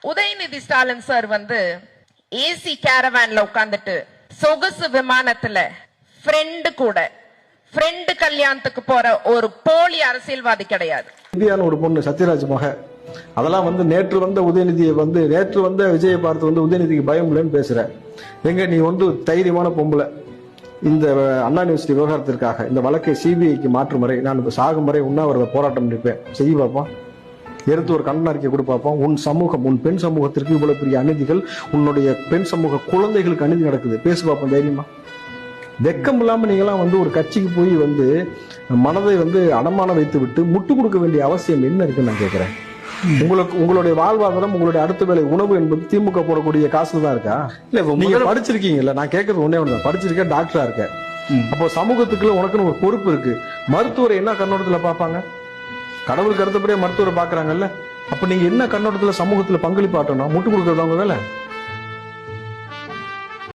Udhayanidhi Stalin sir AC கேரவான்ல உட்கார்ந்துட்டு சொகுசு விமானத்துல ஃப்ரெண்டு கல்யாணத்துக்கு போற ஒரு போலி அரசியல்வாதி கிடையாது. இந்தியான ஒரு பொண்ணு சத்யராஜ் மக அதெல்லாம் நேற்று வந்த உதயநிதியை நேற்று வந்த விஜயை பார்த்து உதயநிதிக்கு பயம் இல்லைன்னு பேசுற. எங்க நீ தைரியமான பொம்பளை. இந்த அண்ணா யூனிவர்சிட்டி விவகாரத்திற்காக இந்த வழக்கை சிபிஐக்கு மாற்றும் வரை நான் சாகும் வரை உண்ணாவிரத போராட்டம் நிற்பேன். செய்ய பார்ப்போம். எடுத்து ஒரு கண்ணன் அறிக்கை கொடு பார்ப்போம். உன் சமூகம், உன் பெண் சமூகத்திற்கு இவ்வளவு பெரிய அநீதிகள், உன்னுடைய பெண் சமூக குழந்தைகளுக்கு அநீதி நடக்குது. பேசு பார்ப்போம் தைரியமா. வெக்கம் இல்லாம நீங்களாம் ஒரு கட்சிக்கு போய் மனதை அடமான வைத்து விட்டு முட்டு கொடுக்க வேண்டிய அவசியம் என்ன இருக்குன்னு நான் கேட்கிறேன். உங்களுடைய வாழ்வாதாரம், உங்களுடைய அடுத்த வேலை உணவு என்பது திமுக போடக்கூடிய காசுல தான் இருக்கா? இல்ல நீங்க படிச்சிருக்கீங்கல்ல, நான் கேட்கறது ஒன்னே ஒண்ணுதான். படிச்சிருக்கேன், டாக்டரா இருக்க. அப்போ சமூகத்துக்குள்ள உனக்குன்னு ஒரு பொறுப்பு இருக்கு. மருத்துவரை என்ன கண்ணோட்டத்துல பாப்பாங்க? கடவுளுக்கு அடுத்தபடியே மருத்துவரை பாக்குறாங்கல்ல. அப்ப நீங்க என்ன கண்ணோட்டத்துல சமூகத்துல பங்களிப்பாட்டணும்? முட்டு கொடுக்கறது அவங்க வேலை.